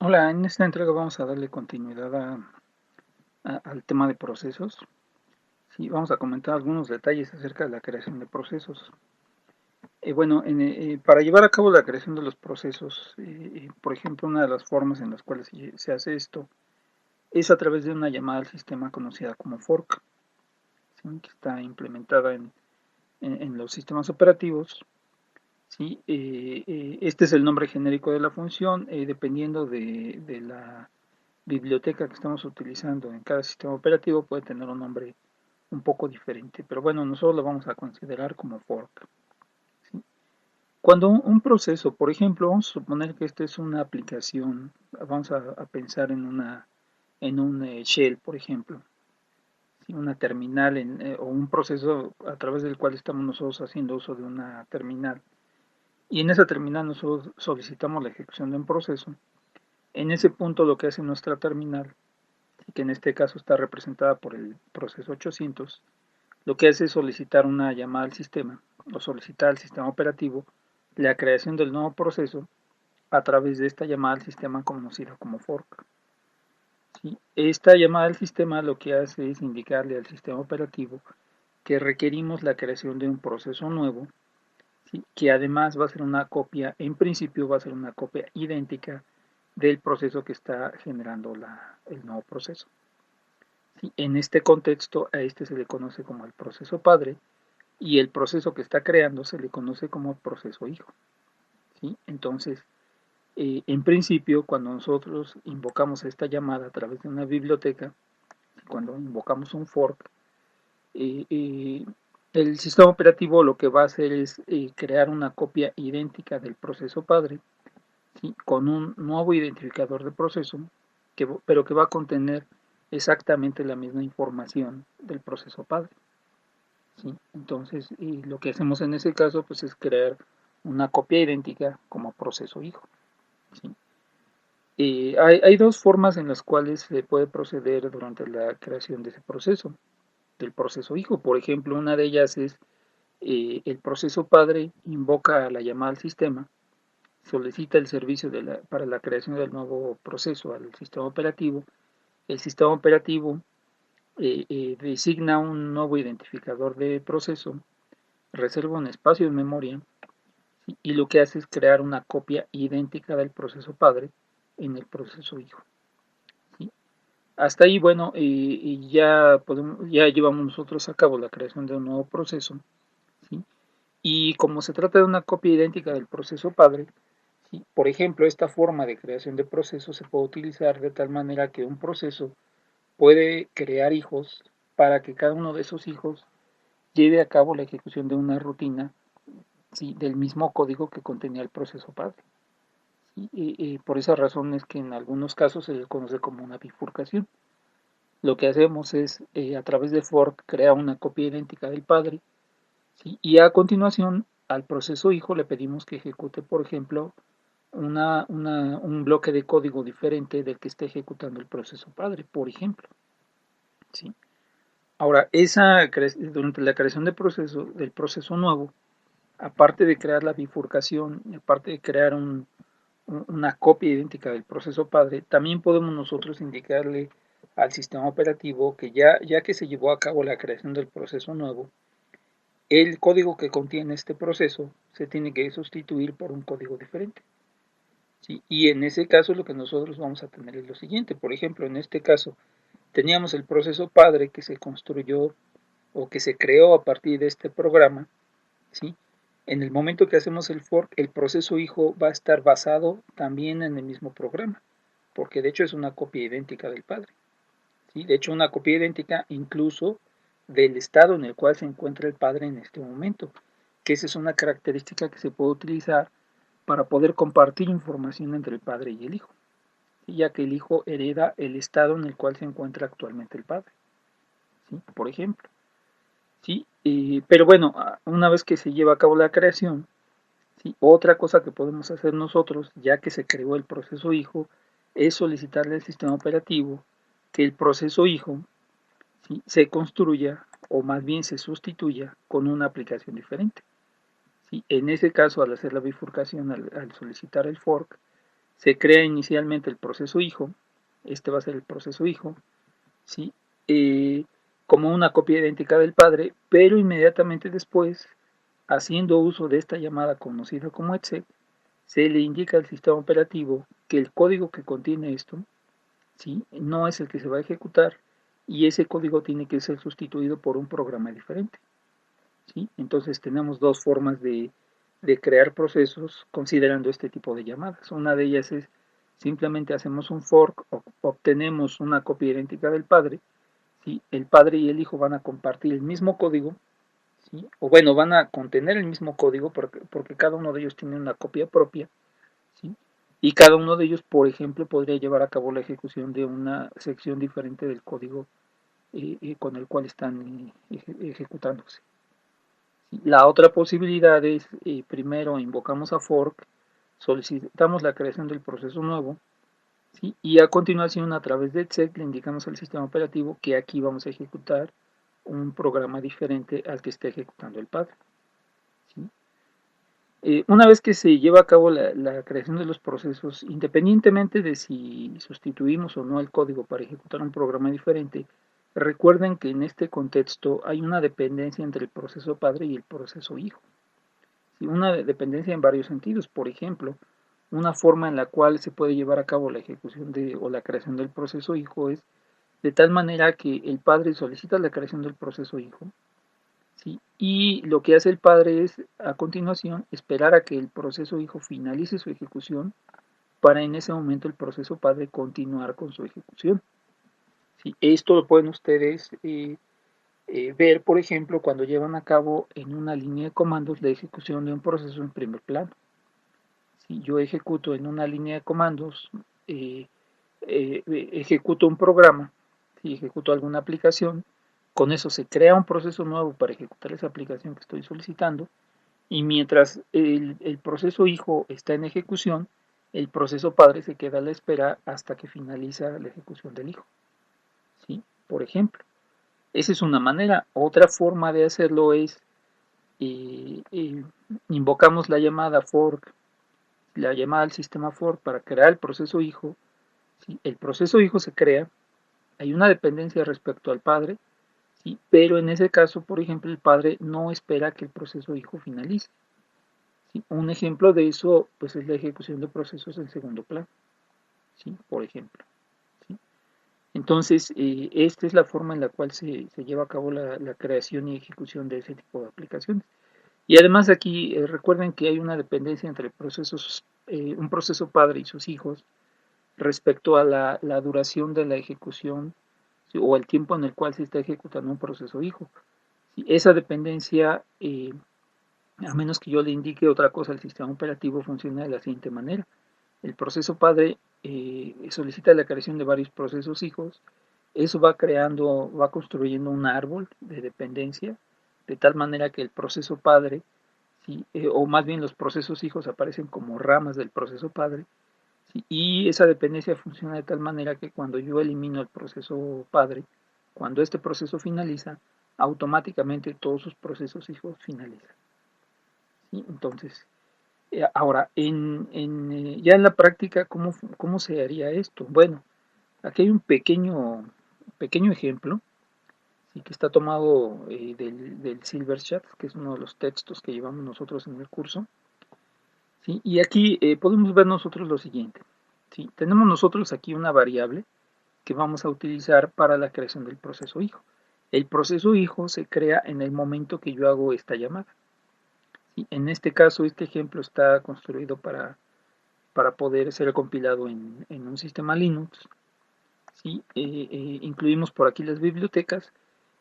Hola, en esta entrega vamos a darle continuidad al tema de procesos. Sí, vamos a comentar algunos detalles acerca de la creación de procesos. Para llevar a cabo la creación de los procesos, por ejemplo, una de las formas en las cuales se hace esto es a través de una llamada al sistema conocida como fork, ¿sí? Que está implementada en los sistemas operativos. ¿Sí? Este es el nombre genérico de la función, dependiendo de la biblioteca que estamos utilizando en cada sistema operativo puede tener un nombre un poco diferente, pero bueno, nosotros lo vamos a considerar como fork. ¿Sí? Cuando un proceso, por ejemplo, vamos a suponer que esta es una aplicación, vamos a pensar en un shell, por ejemplo, ¿sí? Una terminal o un proceso a través del cual estamos nosotros haciendo uso de una terminal. Y en esa terminal nosotros solicitamos la ejecución de un proceso. En ese punto lo que hace nuestra terminal, que en este caso está representada por el proceso 800, lo que hace es solicitar una llamada al sistema o solicitar al sistema operativo la creación del nuevo proceso a través de esta llamada al sistema conocida como fork. ¿Sí? Esta llamada al sistema lo que hace es indicarle al sistema operativo que requerimos la creación de un proceso nuevo, ¿sí? Que además va a ser una copia, en principio va a ser una copia idéntica del proceso que está generando el nuevo proceso. ¿Sí? En este contexto a este se le conoce como el proceso padre y el proceso que está creando se le conoce como proceso hijo. ¿Sí? Entonces, en principio, cuando nosotros invocamos esta llamada a través de una biblioteca, cuando invocamos un fork, eh, eh, el sistema operativo lo que va a hacer es crear una copia idéntica del proceso padre, ¿sí? Con un nuevo identificador de proceso, pero que va a contener exactamente la misma información del proceso padre. ¿Sí? Entonces, lo que hacemos en ese caso pues, es crear una copia idéntica como proceso hijo. ¿Sí? Hay dos formas en las cuales se puede proceder durante la creación de ese proceso, del proceso hijo. Por ejemplo, una de ellas es el proceso padre invoca la llamada al sistema, solicita el servicio para la creación del nuevo proceso al sistema operativo. El sistema operativo designa un nuevo identificador de proceso, reserva un espacio en memoria, ¿sí? Y lo que hace es crear una copia idéntica del proceso padre en el proceso hijo. ¿Sí? Hasta ahí, bueno, ya llevamos nosotros a cabo la creación de un nuevo proceso, ¿sí? Y como se trata de una copia idéntica del proceso padre, ¿sí? Por ejemplo, esta forma de creación de procesos se puede utilizar de tal manera que un proceso puede crear hijos para que cada uno de esos hijos lleve a cabo la ejecución de una rutina, ¿sí? Del mismo código que contenía el proceso padre. Y por esa razón es que en algunos casos se le conoce como una bifurcación. Lo que hacemos es, a través de fork, crear una copia idéntica del padre, ¿sí? Y a continuación al proceso hijo le pedimos que ejecute, por ejemplo, un bloque de código diferente del que esté ejecutando el proceso padre, por ejemplo. ¿Sí? Ahora, durante la creación del proceso nuevo, aparte de crear la bifurcación, aparte de crear una copia idéntica del proceso padre, también podemos nosotros indicarle al sistema operativo que ya que se llevó a cabo la creación del proceso nuevo, el código que contiene este proceso se tiene que sustituir por un código diferente. ¿Sí? Y en ese caso lo que nosotros vamos a tener es lo siguiente. Por ejemplo, en este caso teníamos el proceso padre que se construyó o que se creó a partir de este programa. ¿Sí? En el momento que hacemos el fork, el proceso hijo va a estar basado también en el mismo programa, porque de hecho es una copia idéntica del padre. ¿Sí? De hecho, una copia idéntica incluso del estado en el cual se encuentra el padre en este momento, que esa es una característica que se puede utilizar para poder compartir información entre el padre y el hijo, ¿sí? Ya que el hijo hereda el estado en el cual se encuentra actualmente el padre, ¿sí? Por ejemplo. ¿Sí? Pero bueno, una vez que se lleva a cabo la creación, ¿sí? Otra cosa que podemos hacer nosotros, ya que se creó el proceso hijo, es solicitarle al sistema operativo que el proceso hijo, ¿sí? Se construya o más bien se sustituya con una aplicación diferente. ¿Sí? En ese caso, al hacer la bifurcación, al solicitar el fork, se crea inicialmente el proceso hijo, este va a ser el proceso hijo, ¿sí? Como una copia idéntica del padre, pero inmediatamente después, haciendo uso de esta llamada conocida como exec, se le indica al sistema operativo que el código que contiene esto, ¿sí? No es el que se va a ejecutar y ese código tiene que ser sustituido por un programa diferente, ¿sí? Entonces tenemos dos formas de crear procesos considerando este tipo de llamadas. Una de ellas es simplemente hacemos un fork, obtenemos una copia idéntica del padre, ¿sí? El padre y el hijo van a compartir el mismo código, ¿sí? O bueno, van a contener el mismo código porque cada uno de ellos tiene una copia propia, ¿sí? Y cada uno de ellos, por ejemplo, podría llevar a cabo la ejecución de una sección diferente del código con el cual están ejecutándose. La otra posibilidad es, primero invocamos a fork, solicitamos la creación del proceso nuevo, ¿sí? Y a continuación, a través de exec, le indicamos al sistema operativo que aquí vamos a ejecutar un programa diferente al que está ejecutando el padre, ¿sí? Una vez que se lleva a cabo la creación de los procesos, independientemente de si sustituimos o no el código para ejecutar un programa diferente, recuerden que en este contexto hay una dependencia entre el proceso padre y el proceso hijo. ¿Sí? Una dependencia en varios sentidos. Por ejemplo, una forma en la cual se puede llevar a cabo la ejecución o la creación del proceso hijo es de tal manera que el padre solicita la creación del proceso hijo, ¿sí? Y lo que hace el padre es, a continuación, esperar a que el proceso hijo finalice su ejecución para en ese momento el proceso padre continuar con su ejecución, ¿sí? Esto lo pueden ustedes ver, por ejemplo, cuando llevan a cabo en una línea de comandos la ejecución de un proceso en primer plano. Si yo ejecuto en una línea de comandos, eh, ejecuto un programa, si ejecuto alguna aplicación, con eso se crea un proceso nuevo para ejecutar esa aplicación que estoy solicitando y mientras el proceso hijo está en ejecución, el proceso padre se queda a la espera hasta que finaliza la ejecución del hijo, ¿sí? Por ejemplo, esa es una manera. Otra forma de hacerlo es invocamos la llamada fork, la llamada al sistema fork para crear el proceso hijo. ¿Sí? El proceso hijo se crea, hay una dependencia respecto al padre, ¿sí? Pero en ese caso, por ejemplo, el padre no espera que el proceso hijo finalice. ¿Sí? Un ejemplo de eso pues, es la ejecución de procesos en segundo plano, ¿sí? Por ejemplo. ¿Sí? Entonces, esta es la forma en la cual se lleva a cabo la creación y ejecución de ese tipo de aplicaciones. Y además aquí recuerden que hay una dependencia entre procesos, un proceso padre y sus hijos respecto a la duración de la ejecución, ¿sí? O el tiempo en el cual se está ejecutando un proceso hijo. ¿Sí? Esa dependencia, a menos que yo le indique otra cosa al sistema operativo, funciona de la siguiente manera. El proceso padre solicita la creación de varios procesos hijos. Eso va creando, va construyendo un árbol de dependencia, de tal manera que el proceso padre, ¿sí? O más bien los procesos hijos aparecen como ramas del proceso padre, ¿sí? Y esa dependencia funciona de tal manera que cuando yo elimino el proceso padre, cuando este proceso finaliza, automáticamente todos sus procesos hijos finalizan, ¿sí? Entonces, ahora, ya en la práctica, ¿cómo se haría esto? Bueno, aquí hay un pequeño ejemplo, ¿sí? Que está tomado del Silver Chat, que es uno de los textos que llevamos nosotros en el curso, ¿sí? Y aquí podemos ver nosotros lo siguiente, ¿sí? Tenemos nosotros aquí una variable que vamos a utilizar para la creación del proceso hijo. El proceso hijo se crea en el momento que yo hago esta llamada. ¿Sí? En este caso, este ejemplo está construido para poder ser compilado en un sistema Linux. ¿Sí? Incluimos por aquí las bibliotecas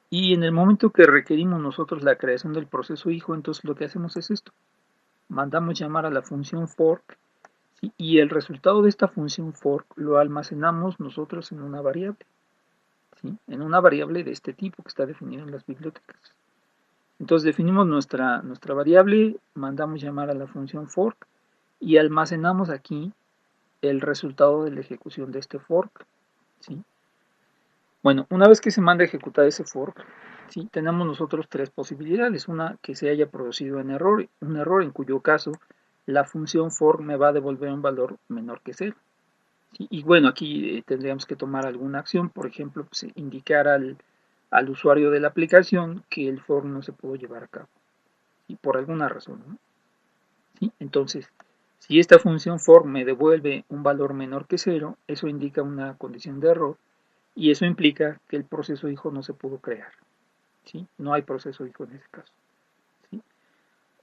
y en el momento que requerimos nosotros la creación del proceso hijo, entonces lo que hacemos es esto. Mandamos llamar a la función fork, ¿sí? Y el resultado de esta función fork lo almacenamos nosotros en una variable, ¿sí? En una variable de este tipo que está definida en las bibliotecas. Entonces definimos nuestra variable, mandamos llamar a la función fork y almacenamos aquí el resultado de la ejecución de este fork, ¿sí? Bueno, una vez que se manda a ejecutar ese fork, ¿sí? Tenemos nosotros tres posibilidades. Una, que se haya producido un error en cuyo caso la función for me va a devolver un valor menor que 0. ¿Sí? Y bueno, aquí tendríamos que tomar alguna acción, por ejemplo, pues, indicar al usuario de la aplicación que el for no se pudo llevar a cabo, y por alguna razón, ¿no? ¿Sí? Entonces, si esta función for me devuelve un valor menor que 0, eso indica una condición de error y eso implica que el proceso hijo no se pudo crear. ¿Sí? No hay proceso hijo en ese caso. ¿Sí?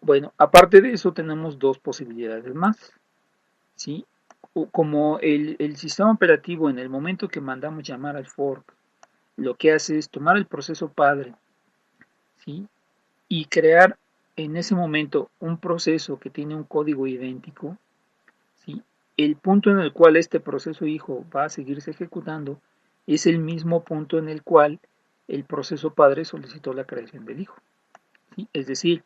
Bueno, aparte de eso tenemos dos posibilidades más. ¿Sí? Como el sistema operativo en el momento que mandamos llamar al fork, lo que hace es tomar el proceso padre, ¿sí? Y crear en ese momento un proceso que tiene un código idéntico, ¿sí? El punto en el cual este proceso hijo va a seguirse ejecutando es el mismo punto en el cual el proceso padre solicitó la creación del hijo, ¿sí? Es decir,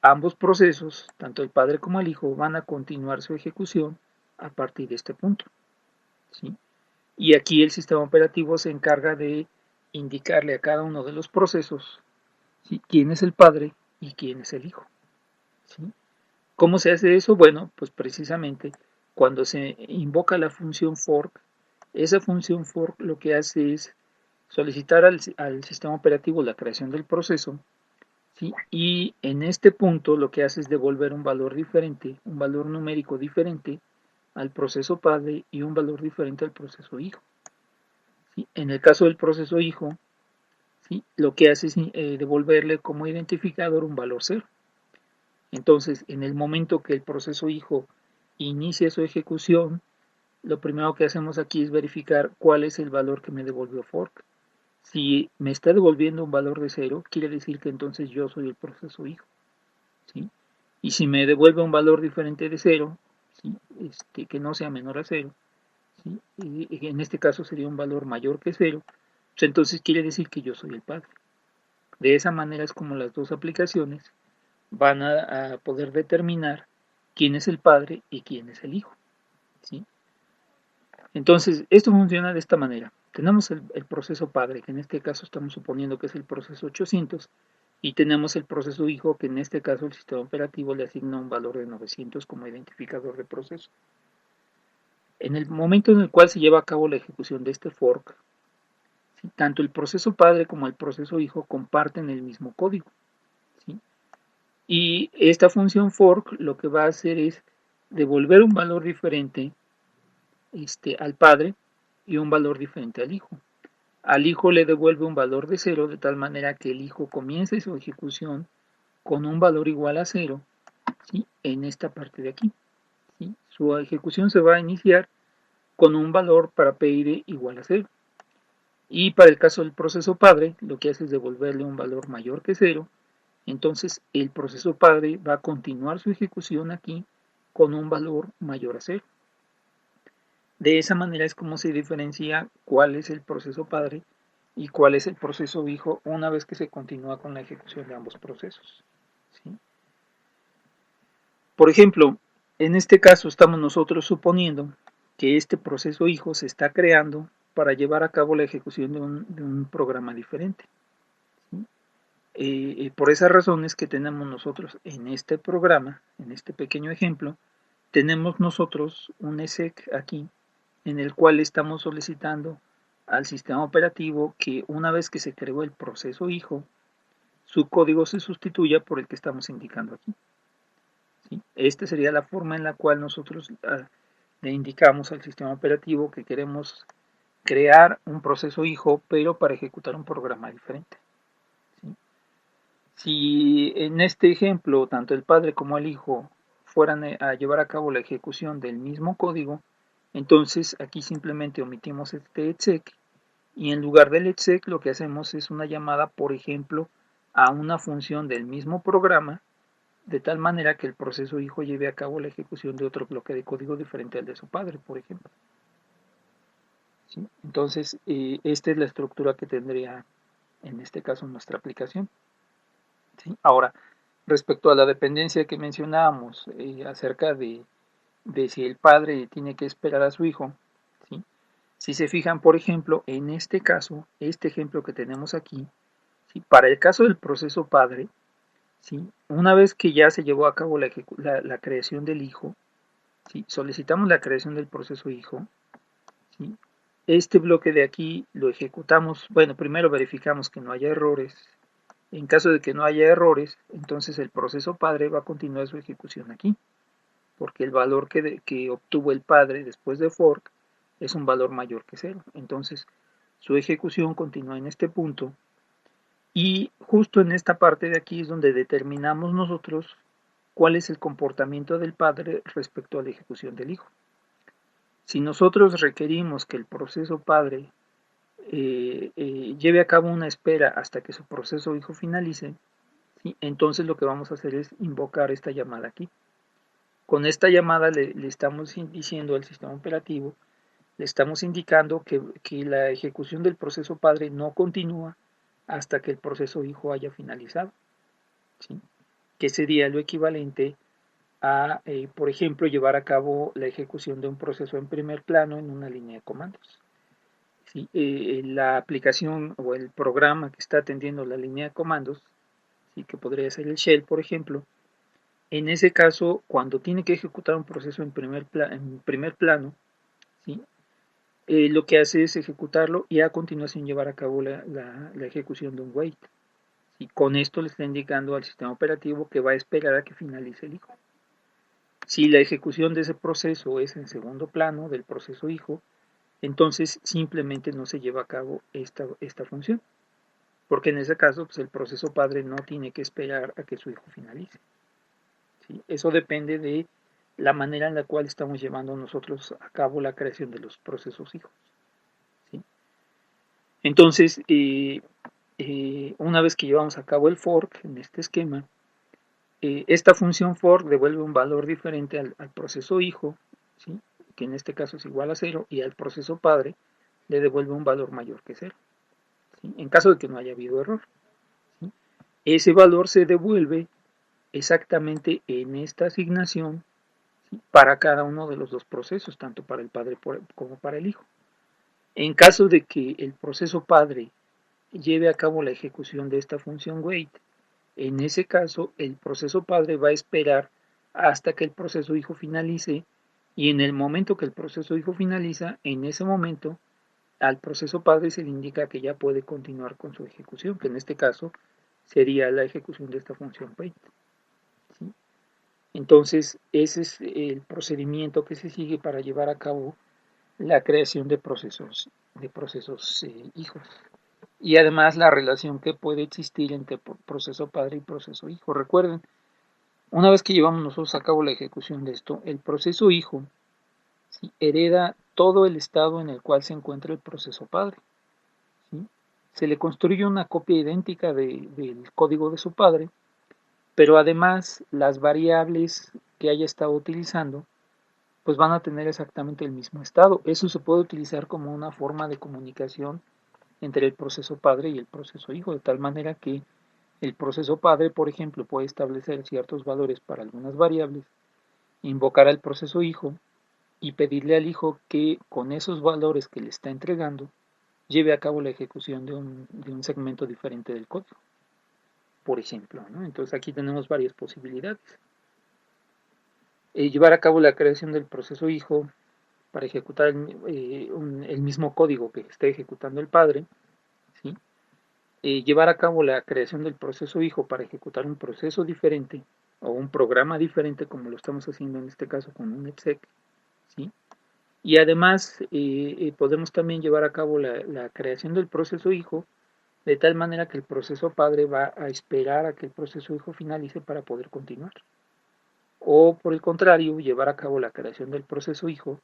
ambos procesos, tanto el padre como el hijo, van a continuar su ejecución a partir de este punto, ¿sí? Y aquí el sistema operativo se encarga de indicarle a cada uno de los procesos, ¿sí?, quién es el padre y quién es el hijo, ¿sí? ¿Cómo se hace eso? Bueno, pues precisamente cuando se invoca la función fork, esa función fork lo que hace es solicitar al sistema operativo la creación del proceso, ¿sí? Y en este punto lo que hace es devolver un valor diferente, un valor numérico diferente al proceso padre y un valor diferente al proceso hijo, ¿sí? En el caso del proceso hijo, ¿sí?, lo que hace es devolverle como identificador un valor 0. Entonces, en el momento que el proceso hijo inicia su ejecución, lo primero que hacemos aquí es verificar cuál es el valor que me devolvió fork. Si me está devolviendo un valor de 0, quiere decir que entonces yo soy el proceso hijo, ¿sí? Y si me devuelve un valor diferente de 0, ¿sí?, que no sea menor a 0, ¿sí?, y en este caso sería un valor mayor que 0, pues entonces quiere decir que yo soy el padre. De esa manera es como las dos aplicaciones van a poder determinar quién es el padre y quién es el hijo, ¿sí? Entonces, esto funciona de esta manera. Tenemos el proceso padre, que en este caso estamos suponiendo que es el proceso 800, y tenemos el proceso hijo, que en este caso el sistema operativo le asigna un valor de 900 como identificador de proceso. En el momento en el cual se lleva a cabo la ejecución de este fork, ¿sí?, tanto el proceso padre como el proceso hijo comparten el mismo código, ¿sí? Y esta función fork lo que va a hacer es devolver un valor diferente al padre y un valor diferente al hijo. Al hijo le devuelve un valor de 0 de tal manera que el hijo comience su ejecución con un valor igual a 0, ¿sí?, en esta parte de aquí, ¿sí? Su ejecución se va a iniciar con un valor para PID igual a 0. Y para el caso del proceso padre, lo que hace es devolverle un valor mayor que 0. Entonces el proceso padre va a continuar su ejecución aquí con un valor mayor a 0. De esa manera es como se diferencia cuál es el proceso padre y cuál es el proceso hijo una vez que se continúa con la ejecución de ambos procesos, ¿sí? Por ejemplo, en este caso estamos nosotros suponiendo que este proceso hijo se está creando para llevar a cabo la ejecución de un programa diferente, ¿sí? Por esa razón es que tenemos nosotros en este programa, en este pequeño ejemplo, tenemos nosotros un exec aquí en el cual estamos solicitando al sistema operativo que una vez que se creó el proceso hijo, su código se sustituya por el que estamos indicando aquí, ¿sí? Esta sería la forma en la cual nosotros le indicamos al sistema operativo que queremos crear un proceso hijo, pero para ejecutar un programa diferente, ¿sí? Si en este ejemplo tanto el padre como el hijo fueran a llevar a cabo la ejecución del mismo código, entonces aquí simplemente omitimos este exec y en lugar del exec lo que hacemos es una llamada, por ejemplo, a una función del mismo programa, de tal manera que el proceso hijo lleve a cabo la ejecución de otro bloque de código diferente al de su padre, por ejemplo, ¿sí? Entonces, esta es la estructura que tendría en este caso nuestra aplicación, ¿sí? Ahora, respecto a la dependencia que mencionábamos acerca de si el padre tiene que esperar a su hijo, ¿sí? Si se fijan, por ejemplo, en este caso, este ejemplo que tenemos aquí, ¿sí?, para el caso del proceso padre, ¿sí? Una vez que ya se llevó a cabo la creación del hijo, ¿sí? Solicitamos la creación del proceso hijo, ¿sí? Este bloque de aquí lo ejecutamos, bueno, primero verificamos que no haya errores. En caso de que no haya errores, entonces el proceso padre va a continuar su ejecución aquí, porque el valor que obtuvo el padre después de fork es un valor mayor que cero. Entonces, su ejecución continúa en este punto y justo en esta parte de aquí es donde determinamos nosotros cuál es el comportamiento del padre respecto a la ejecución del hijo. Si nosotros requerimos que el proceso padre lleve a cabo una espera hasta que su proceso hijo finalice, ¿sí? Entonces lo que vamos a hacer es invocar esta llamada aquí. Con esta llamada le estamos diciendo al sistema operativo, le estamos indicando que la ejecución del proceso padre no continúa hasta que el proceso hijo haya finalizado, ¿sí? Que sería lo equivalente a, por ejemplo, llevar a cabo la ejecución de un proceso en primer plano en una línea de comandos. ¿Sí? La aplicación o el programa que está atendiendo la línea de comandos, ¿sí? Que podría ser el shell, por ejemplo, en ese caso, cuando tiene que ejecutar un proceso en primer plano, ¿sí? Lo que hace es ejecutarlo y a continuación llevar a cabo la ejecución de un wait. Y con esto le está indicando al sistema operativo que va a esperar a que finalice el hijo. Si la ejecución de ese proceso es en segundo plano del proceso hijo, entonces simplemente no se lleva a cabo esta función, porque en ese caso pues el proceso padre no tiene que esperar a que su hijo finalice, ¿sí? Eso depende de la manera en la cual estamos llevando nosotros a cabo la creación de los procesos hijos, ¿sí? Entonces, una vez que llevamos a cabo el fork en este esquema, esta función fork devuelve un valor diferente al proceso hijo, ¿sí? Que en este caso es igual a 0, y al proceso padre le devuelve un valor mayor que 0, ¿sí? En caso de que no haya habido error, ¿sí? Ese valor se devuelve exactamente en esta asignación, ¿sí? Para cada uno de los dos procesos, tanto para el padre como para el hijo. En caso de que el proceso padre lleve a cabo la ejecución de esta función wait, en ese caso el proceso padre va a esperar hasta que el proceso hijo finalice, y en el momento que el proceso hijo finaliza, en ese momento al proceso padre se le indica que ya puede continuar con su ejecución, que en este caso sería la ejecución de esta función wait, ¿sí? Entonces ese es el procedimiento que se sigue para llevar a cabo la creación de procesos hijos, y además la relación que puede existir entre proceso padre y proceso hijo. Recuerden, una vez que llevamos nosotros a cabo la ejecución de esto, el proceso hijo, ¿sí? Hereda todo el estado en el cual se encuentra el proceso padre, ¿sí? Se le construye una copia idéntica del código de su padre, pero además las variables que haya estado utilizando pues van a tener exactamente el mismo estado. Eso se puede utilizar como una forma de comunicación entre el proceso padre y el proceso hijo, de tal manera que el proceso padre, por ejemplo, puede establecer ciertos valores para algunas variables, invocar al proceso hijo y pedirle al hijo que con esos valores que le está entregando lleve a cabo la ejecución de un segmento diferente del código, por ejemplo, ¿no? Entonces aquí tenemos varias posibilidades. Llevar a cabo la creación del proceso hijo para ejecutar el mismo código que está ejecutando el padre, ¿sí? Llevar a cabo la creación del proceso hijo para ejecutar un proceso diferente o un programa diferente, como lo estamos haciendo en este caso con un exec, ¿sí? Y además podemos también llevar a cabo la creación del proceso hijo de tal manera que el proceso padre va a esperar a que el proceso hijo finalice para poder continuar. O por el contrario, llevar a cabo la creación del proceso hijo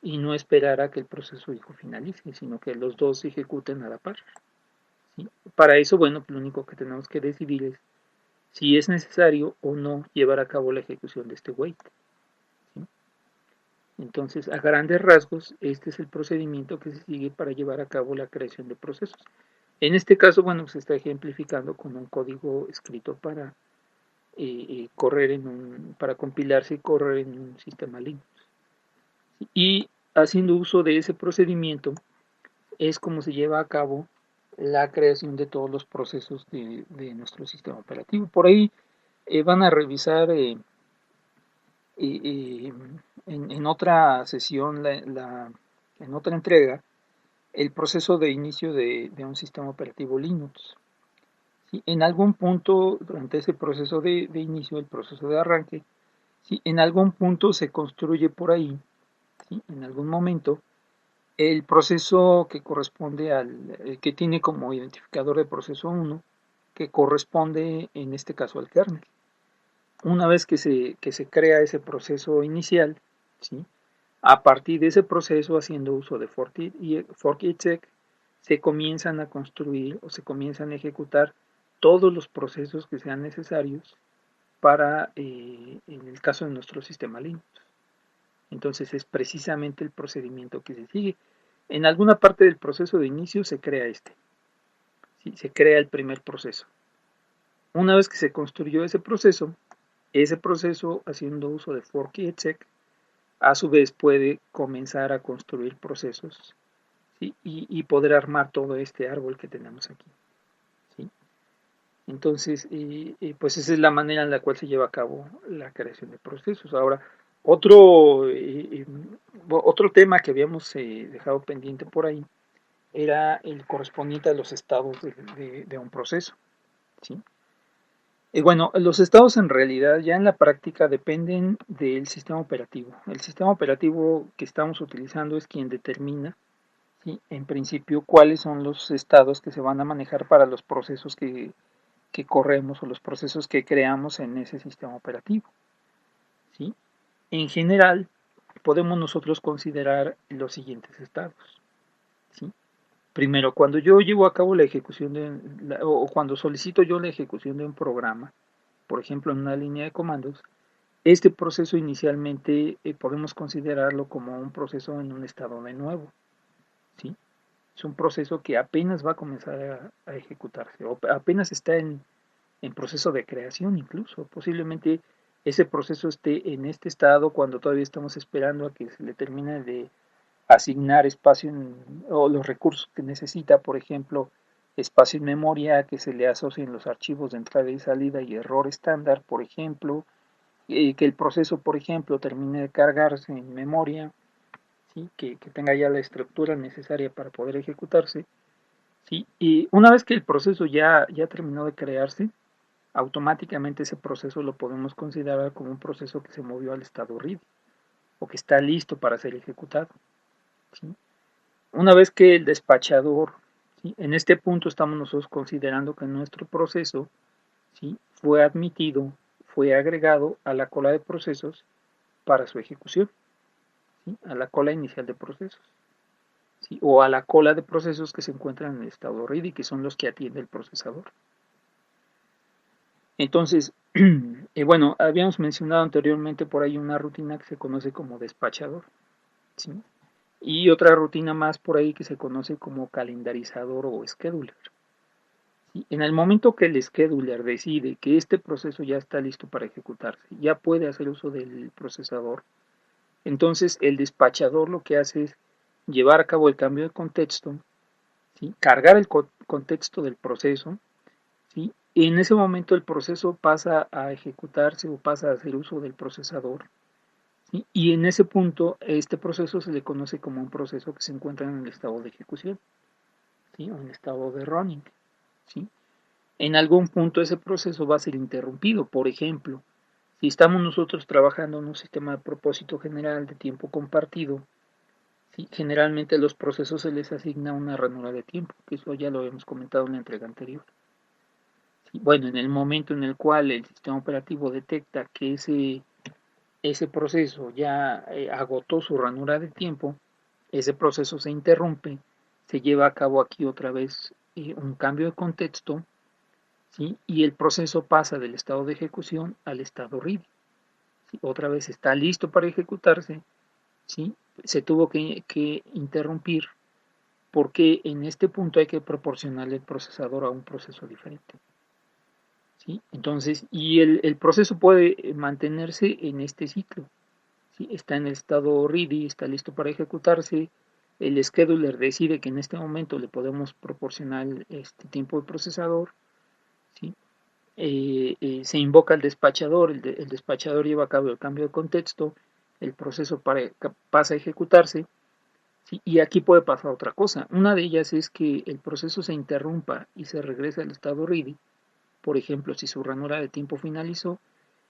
y no esperar a que el proceso hijo finalice, sino que los dos se ejecuten a la par, ¿sí? Para eso, bueno, lo único que tenemos que decidir es si es necesario o no llevar a cabo la ejecución de este wait, ¿sí? Entonces, a grandes rasgos, este es el procedimiento que se sigue para llevar a cabo la creación de procesos. En este caso, bueno, se está ejemplificando con un código escrito para para compilarse y correr en un sistema Linux. Y haciendo uso de ese procedimiento es como se lleva a cabo la creación de todos los procesos de nuestro sistema operativo. Por ahí van a revisar y en otra sesión, en otra entrega, el proceso de inicio de un sistema operativo Linux. ¿Sí? En algún punto, durante ese proceso de inicio, el proceso de arranque, ¿sí? En algún punto se construye por ahí, ¿sí? En algún momento, el proceso que corresponde que tiene como identificador de proceso 1, que corresponde en este caso al kernel. Una vez que se crea ese proceso inicial, ¿sí? A partir de ese proceso, haciendo uso de fork.exec, se comienzan a construir o se comienzan a ejecutar todos los procesos que sean necesarios para, en el caso de nuestro sistema Linux. Entonces es precisamente el procedimiento que se sigue. En alguna parte del proceso de inicio se crea ¿sí? Se crea el primer proceso. Una vez que se construyó ese proceso haciendo uso de fork.exec, a su vez puede comenzar a construir procesos, ¿sí? y poder armar todo este árbol que tenemos aquí, ¿sí? Entonces, pues esa es la manera en la cual se lleva a cabo la creación de procesos. Ahora, otro tema que habíamos dejado pendiente por ahí era el correspondiente a los estados de un proceso, ¿sí? Bueno, los estados en realidad ya en la práctica dependen del sistema operativo. El sistema operativo que estamos utilizando es quien determina, ¿sí? En principio, cuáles son los estados que se van a manejar para los procesos que corremos o los procesos que creamos en ese sistema operativo, ¿sí? En general, podemos nosotros considerar los siguientes estados, ¿sí? Primero, cuando yo llevo a cabo la ejecución o cuando solicito yo la ejecución de un programa, por ejemplo, en una línea de comandos, este proceso inicialmente podemos considerarlo como un proceso en un estado de nuevo, ¿sí? Es un proceso que apenas va a comenzar a ejecutarse o apenas está en proceso de creación incluso. Posiblemente ese proceso esté en este estado cuando todavía estamos esperando a que se le termine de asignar espacio o los recursos que necesita, por ejemplo, espacio en memoria, que se le asocien los archivos de entrada y salida y error estándar, por ejemplo, que el proceso, por ejemplo, termine de cargarse en memoria, ¿sí? Que tenga ya la estructura necesaria para poder ejecutarse, ¿sí? Y una vez que el proceso ya terminó de crearse, automáticamente ese proceso lo podemos considerar como un proceso que se movió al estado ready o que está listo para ser ejecutado, ¿sí? Una vez que el despachador, ¿sí? En este punto estamos nosotros considerando que nuestro proceso, ¿sí? Fue admitido, fue agregado a la cola de procesos para su ejecución, ¿sí? A la cola inicial de procesos, ¿sí? O a la cola de procesos que se encuentran en el estado ready, que son los que atiende el procesador. Entonces, bueno, habíamos mencionado anteriormente por ahí una rutina que se conoce como despachador, ¿sí? Y otra rutina más por ahí que se conoce como calendarizador o scheduler, ¿sí? En el momento que el scheduler decide que este proceso ya está listo para ejecutarse, ya puede hacer uso del procesador, entonces el despachador lo que hace es llevar a cabo el cambio de contexto, ¿sí? Cargar el contexto del proceso, ¿sí? Y en ese momento el proceso pasa a ejecutarse o pasa a hacer uso del procesador, ¿sí? Y en ese punto este proceso se le conoce como un proceso que se encuentra en el estado de ejecución, ¿sí? O en estado de running, ¿sí? En algún punto ese proceso va a ser interrumpido. Por ejemplo, si estamos nosotros trabajando en un sistema de propósito general de tiempo compartido, ¿sí? Generalmente a los procesos se les asigna una ranura de tiempo, que eso ya lo habíamos comentado en la entrega anterior. ¿Sí? Bueno, en el momento en el cual el sistema operativo detecta que ese proceso ya agotó su ranura de tiempo, ese proceso se interrumpe, se lleva a cabo aquí otra vez un cambio de contexto, ¿sí? Y el proceso pasa del estado de ejecución al estado ready, ¿sí? Otra vez está listo para ejecutarse, ¿sí? Se tuvo que interrumpir porque en este punto hay que proporcionarle el procesador a un proceso diferente, ¿sí? Entonces, y el proceso puede mantenerse en este ciclo, ¿sí? Está en el estado ready, está listo para ejecutarse, el scheduler decide que en este momento le podemos proporcionar este tiempo de procesador, ¿sí? se invoca al despachador, el despachador lleva a cabo el cambio de contexto, el proceso pasa a ejecutarse, ¿sí? Y aquí puede pasar otra cosa. Una de ellas es que el proceso se interrumpa y se regresa al estado ready, por ejemplo, si su ranura de tiempo finalizó,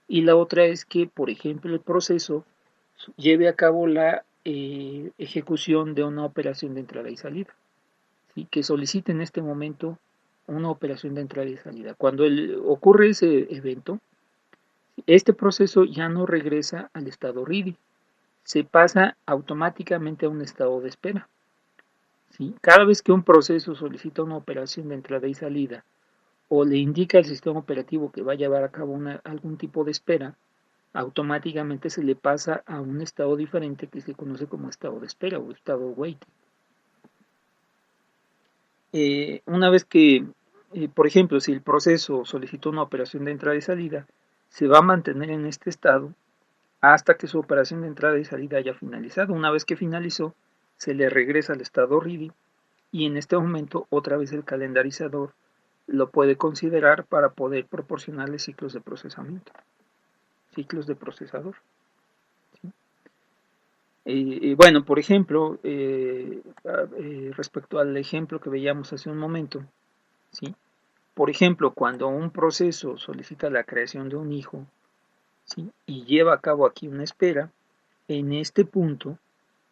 y la otra es que, por ejemplo, el proceso lleve a cabo la ejecución de una operación de entrada y salida, ¿sí? Que solicite en este momento una operación de entrada y salida. Cuando ocurre ese evento, este proceso ya no regresa al estado ready, se pasa automáticamente a un estado de espera. ¿Sí? Cada vez que un proceso solicita una operación de entrada y salida o le indica al sistema operativo que va a llevar a cabo algún tipo de espera, automáticamente se le pasa a un estado diferente que se conoce como estado de espera o estado wait. Una vez que, por ejemplo, si el proceso solicitó una operación de entrada y salida, se va a mantener en este estado hasta que su operación de entrada y salida haya finalizado. Una vez que finalizó, se le regresa al estado ready y en este momento otra vez el calendarizador lo puede considerar para poder proporcionarle ciclos de procesamiento, ciclos de procesador. ¿Sí? Bueno, por ejemplo, respecto al ejemplo que veíamos hace un momento, ¿sí? Por ejemplo, cuando un proceso solicita la creación de un hijo, ¿sí? Y lleva a cabo aquí una espera, en este punto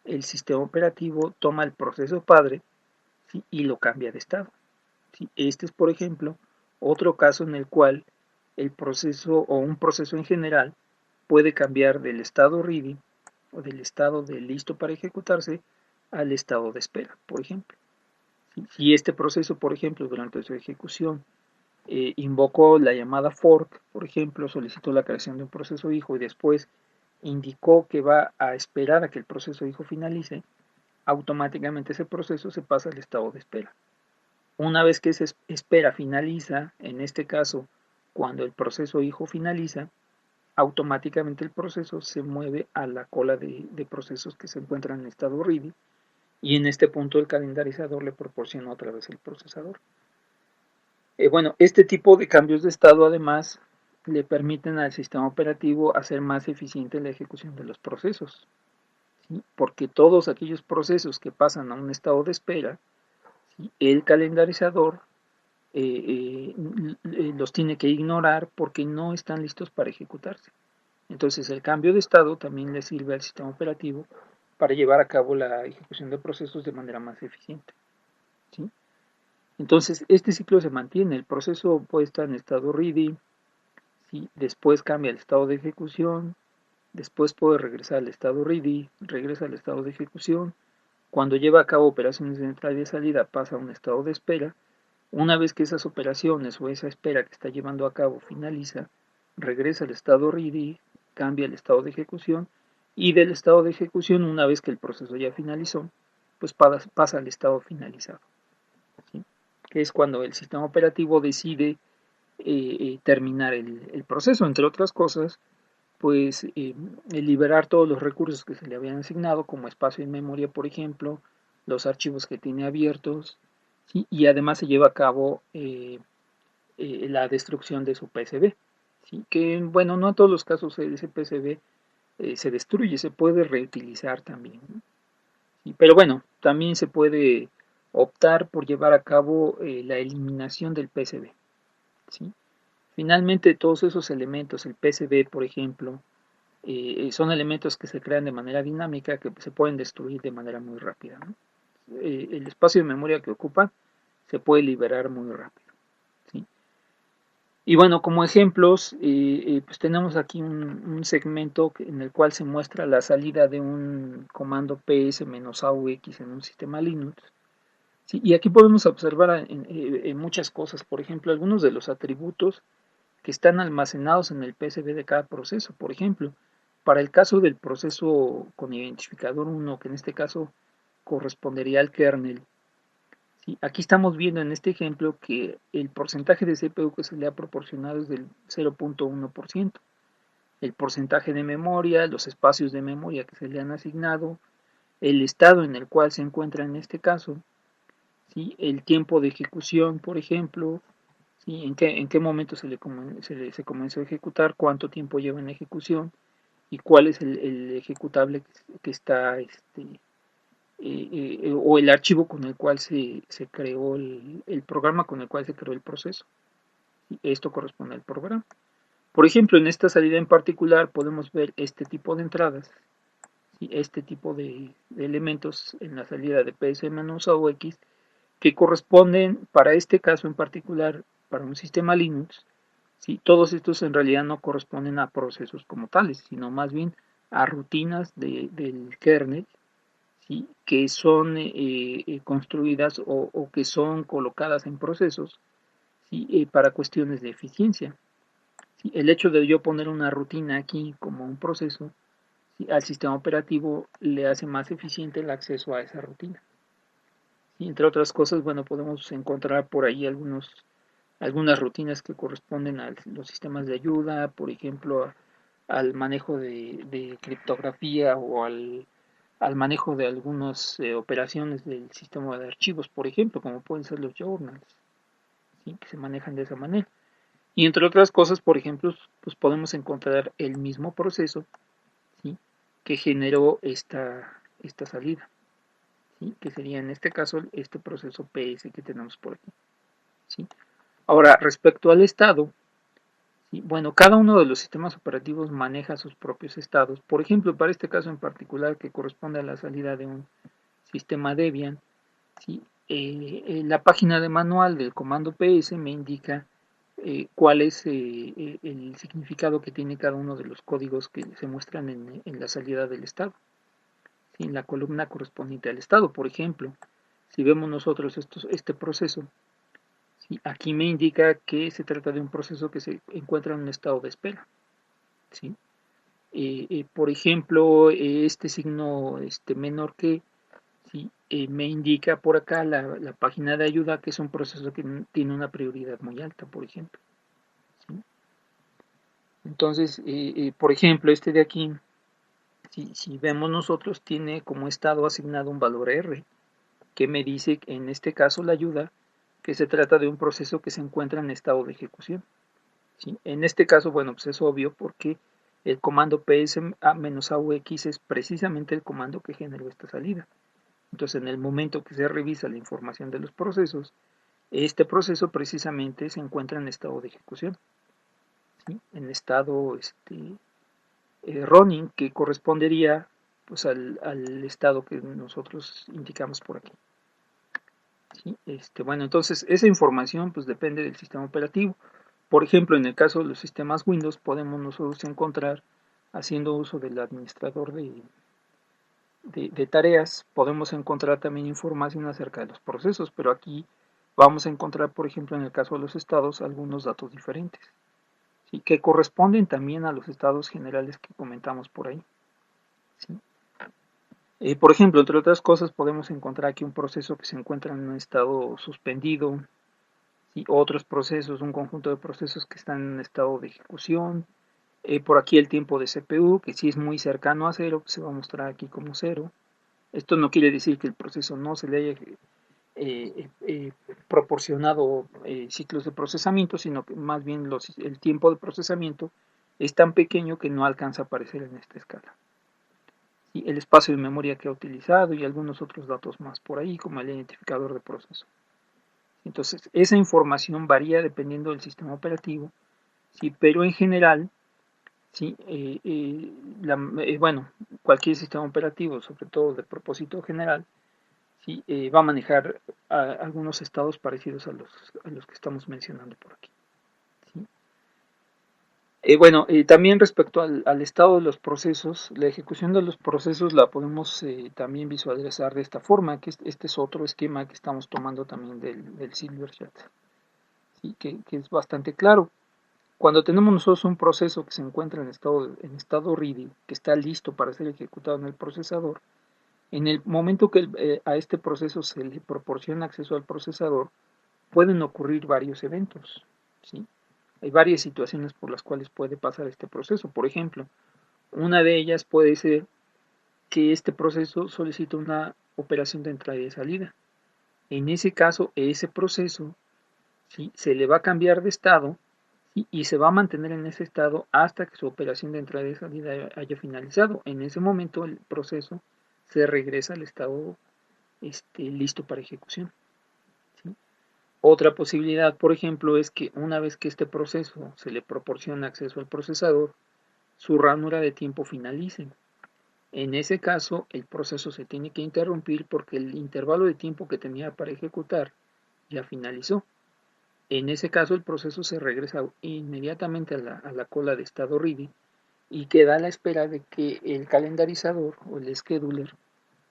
el sistema operativo toma el proceso padre, ¿sí? Y lo cambia de estado. ¿Sí? Este es, por ejemplo, otro caso en el cual el proceso o un proceso en general puede cambiar del estado ready o del estado de listo para ejecutarse al estado de espera, por ejemplo. Si este proceso, por ejemplo, durante su ejecución invocó la llamada fork, por ejemplo, solicitó la creación de un proceso hijo y después indicó que va a esperar a que el proceso hijo finalice, automáticamente ese proceso se pasa al estado de espera. Una vez que esa espera finaliza, en este caso, cuando el proceso hijo finaliza, automáticamente el proceso se mueve a la cola de procesos que se encuentran en estado ready y en este punto el calendarizador le proporciona otra vez el procesador. Bueno, este tipo de cambios de estado además le permiten al sistema operativo hacer más eficiente la ejecución de los procesos, ¿sí? Porque todos aquellos procesos que pasan a un estado de espera, ¿sí? El calendarizador los tiene que ignorar porque no están listos para ejecutarse. Entonces el cambio de estado también le sirve al sistema operativo para llevar a cabo la ejecución de procesos de manera más eficiente, ¿sí? Entonces este ciclo se mantiene, el proceso puede estar en estado ready, ¿sí? Después cambia el estado de ejecución, después puede regresar al estado ready, regresa al estado de ejecución, cuando lleva a cabo operaciones de entrada y salida pasa a un estado de espera. Una vez que esas operaciones o esa espera que está llevando a cabo finaliza, regresa al estado ready, cambia el estado de ejecución y del estado de ejecución, una vez que el proceso ya finalizó, pues pasa al estado finalizado, ¿sí? Que es cuando el sistema operativo decide terminar el proceso, entre otras cosas, pues liberar todos los recursos que se le habían asignado, como espacio en memoria, por ejemplo, los archivos que tiene abiertos, ¿sí? Y además se lleva a cabo la destrucción de su PCB, ¿sí? Que bueno, no en todos los casos ese PCB se destruye, se puede reutilizar también, ¿no? ¿Sí? Pero bueno, también se puede optar por llevar a cabo la eliminación del PCB, ¿sí? Finalmente, todos esos elementos, el PCB, por ejemplo, son elementos que se crean de manera dinámica que se pueden destruir de manera muy rápida, ¿no? El espacio de memoria que ocupan se puede liberar muy rápido, ¿sí? Y bueno, como ejemplos, pues tenemos aquí un segmento en el cual se muestra la salida de un comando ps-aux en un sistema Linux, ¿sí? Y aquí podemos observar en muchas cosas, por ejemplo, algunos de los atributos que están almacenados en el PCB de cada proceso. Por ejemplo, para el caso del proceso con identificador 1, que en este caso correspondería al kernel, ¿sí? Aquí estamos viendo en este ejemplo que el porcentaje de CPU que se le ha proporcionado es del 0.1%. El porcentaje de memoria, los espacios de memoria que se le han asignado, el estado en el cual se encuentra en este caso, ¿sí? El tiempo de ejecución, por ejemplo, ¿sí? En qué momento se comenzó a ejecutar, cuánto tiempo lleva en ejecución y cuál es el ejecutable que está, o el archivo con el cual se creó el programa con el cual se creó el proceso. ¿Sí? Esto corresponde al programa. Por ejemplo, en esta salida en particular podemos ver este tipo de entradas, ¿sí? Este tipo de elementos en la salida de PS-AUX que corresponden para este caso en particular para un sistema Linux. ¿Sí? Todos estos en realidad no corresponden a procesos como tales, sino más bien a rutinas del kernel, ¿sí? Que son construidas o que son colocadas en procesos, ¿sí? Para cuestiones de eficiencia. ¿Sí? El hecho de yo poner una rutina aquí como un proceso, ¿sí? Al sistema operativo le hace más eficiente el acceso a esa rutina. ¿Sí? Entre otras cosas, bueno, podemos encontrar por ahí algunas rutinas que corresponden a los sistemas de ayuda, por ejemplo, al manejo de criptografía o al manejo de algunas operaciones del sistema de archivos, por ejemplo, como pueden ser los journals, ¿sí? Que se manejan de esa manera. Y entre otras cosas, por ejemplo, pues podemos encontrar el mismo proceso, ¿sí? Que generó esta salida, ¿sí? Que sería en este caso este proceso PS que tenemos por aquí, ¿sí? Ahora, respecto al estado, ¿sí? Bueno, cada uno de los sistemas operativos maneja sus propios estados. Por ejemplo, para este caso en particular que corresponde a la salida de un sistema Debian, ¿sí? La página de manual del comando PS me indica cuál es el significado que tiene cada uno de los códigos que se muestran en la salida del estado, ¿sí? En la columna correspondiente al estado. Por ejemplo, si vemos nosotros este proceso, ¿sí? Aquí me indica que se trata de un proceso que se encuentra en un estado de espera, ¿sí? Por ejemplo, este signo menor que, ¿sí? Me indica por acá la página de ayuda que es un proceso que tiene una prioridad muy alta, por ejemplo, ¿sí? Entonces, por ejemplo, este de aquí, si vemos nosotros, tiene como estado asignado un valor R, que me dice, en este caso, la ayuda, que se trata de un proceso que se encuentra en estado de ejecución, ¿sí? En este caso, bueno, pues es obvio porque el comando ps-aux es precisamente el comando que generó esta salida. Entonces, en el momento que se revisa la información de los procesos, este proceso precisamente se encuentra en estado de ejecución, ¿sí? En estado running, que correspondería pues al estado que nosotros indicamos por aquí, ¿sí? Bueno, entonces esa información pues depende del sistema operativo. Por ejemplo, en el caso de los sistemas Windows podemos nosotros encontrar, haciendo uso del administrador de tareas, podemos encontrar también información acerca de los procesos, pero aquí vamos a encontrar, por ejemplo, en el caso de los estados, algunos datos diferentes, ¿sí? Que corresponden también a los estados generales que comentamos por ahí, ¿sí? Por ejemplo, entre otras cosas, podemos encontrar aquí un proceso que se encuentra en un estado suspendido, ¿sí? Otros procesos, un conjunto de procesos que están en estado de ejecución. Por aquí el tiempo de CPU, que si es muy cercano a cero, pues se va a mostrar aquí como cero. Esto no quiere decir que el proceso no se le haya proporcionado ciclos de procesamiento, sino que más bien el tiempo de procesamiento es tan pequeño que no alcanza a aparecer en esta escala. ¿Sí? El espacio de memoria que ha utilizado y algunos otros datos más por ahí, como el identificador de proceso. Entonces, esa información varía dependiendo del sistema operativo, ¿sí? Pero en general, ¿sí? Bueno, cualquier sistema operativo, sobre todo de propósito general, ¿sí? Va a manejar algunos estados parecidos a los que estamos mencionando por aquí, ¿sí? Bueno, también respecto al estado de los procesos, la ejecución de los procesos la podemos también visualizar de esta forma, que este es otro esquema que estamos tomando también del Silverchat, ¿sí? Que es bastante claro. Cuando tenemos nosotros un proceso que se encuentra en estado ready, que está listo para ser ejecutado en el procesador, en el momento que a este proceso se le proporciona acceso al procesador, pueden ocurrir varios eventos, ¿sí? Hay varias situaciones por las cuales puede pasar este proceso. Por ejemplo, una de ellas puede ser que este proceso solicita una operación de entrada y de salida. En ese caso, ese proceso, ¿sí? Se le va a cambiar de estado, ¿sí? Y se va a mantener en ese estado hasta que su operación de entrada y salida haya finalizado. En ese momento el proceso se regresa al estado listo para ejecución, ¿sí? Otra posibilidad, por ejemplo, es que una vez que este proceso se le proporciona acceso al procesador, su ranura de tiempo finalice. En ese caso, el proceso se tiene que interrumpir porque el intervalo de tiempo que tenía para ejecutar ya finalizó. En ese caso, el proceso se regresa inmediatamente a la cola de estado ready y queda a la espera de que el calendarizador o el scheduler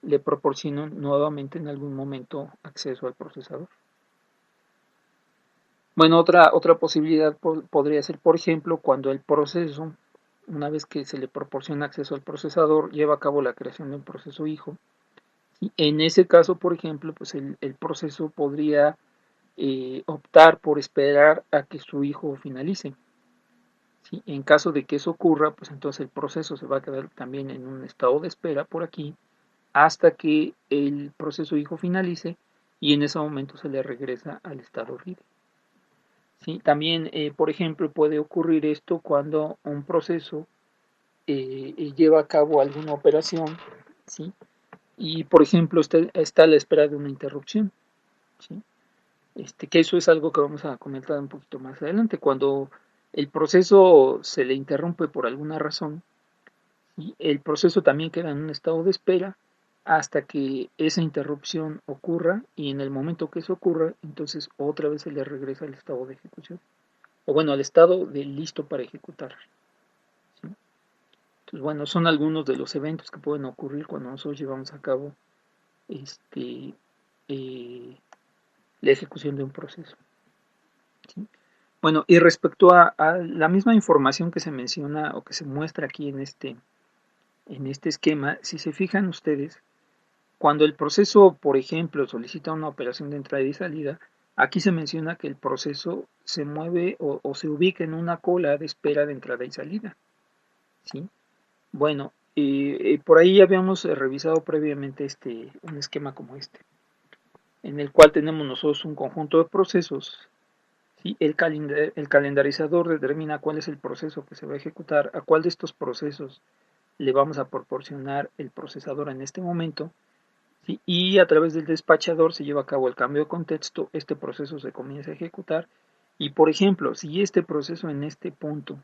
le proporcione nuevamente en algún momento acceso al procesador. Bueno, otra posibilidad podría ser, por ejemplo, cuando el proceso, una vez que se le proporciona acceso al procesador, lleva a cabo la creación de un proceso hijo. Y en ese caso, por ejemplo, pues el proceso podría optar por esperar a que su hijo finalice. ¿Sí? En caso de que eso ocurra, pues entonces el proceso se va a quedar también en un estado de espera por aquí hasta que el proceso hijo finalice y en ese momento se le regresa al estado libre. ¿Sí? También, por ejemplo, puede ocurrir esto cuando un proceso lleva a cabo alguna operación, ¿sí? Y, por ejemplo, está a la espera de una interrupción, ¿sí? Que eso es algo que vamos a comentar un poquito más adelante. Cuando el proceso se le interrumpe por alguna razón, ¿sí? El proceso también queda en un estado de espera hasta que esa interrupción ocurra y en el momento que eso ocurra, entonces otra vez se le regresa al estado de ejecución o bueno, al estado de listo para ejecutar, ¿sí? Entonces, bueno, son algunos de los eventos que pueden ocurrir cuando nosotros llevamos a cabo este, eh, la ejecución de un proceso, ¿sí? Bueno, y respecto a la misma información que se menciona o que se muestra aquí en este esquema, si se fijan ustedes, cuando el proceso, por ejemplo, solicita una operación de entrada y salida, aquí se menciona que el proceso se mueve o se ubica en una cola de espera de entrada y salida, ¿sí? Bueno, por ahí ya habíamos revisado previamente un esquema como este, en el cual tenemos nosotros un conjunto de procesos. ¿Sí? El calendarizador determina cuál es el proceso que se va a ejecutar, a cuál de estos procesos le vamos a proporcionar el procesador en este momento, ¿sí? Y a través del despachador se lleva a cabo el cambio de contexto, este proceso se comienza a ejecutar y, por ejemplo, si este proceso en este punto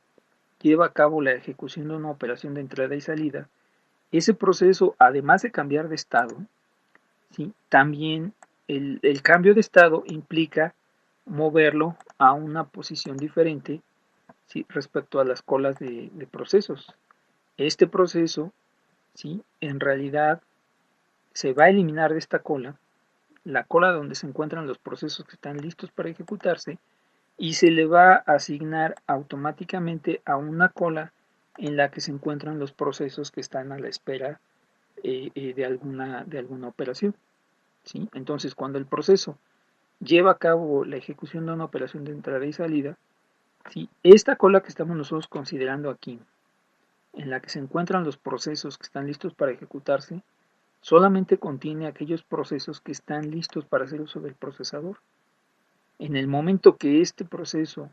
lleva a cabo la ejecución de una operación de entrada y salida, ese proceso, además de cambiar de estado, ¿sí? También el cambio de estado implica moverlo a una posición diferente, ¿sí? Respecto a las colas de procesos. Este proceso, ¿sí? En realidad se va a eliminar de esta cola, la cola donde se encuentran los procesos que están listos para ejecutarse, y se le va a asignar automáticamente a una cola en la que se encuentran los procesos que están a la espera de alguna operación, ¿sí? Entonces, cuando el proceso lleva a cabo la ejecución de una operación de entrada y salida, ¿sí? Esta cola que estamos nosotros considerando aquí, en la que se encuentran los procesos que están listos para ejecutarse, solamente contiene aquellos procesos que están listos para hacer uso del procesador. En el momento que este proceso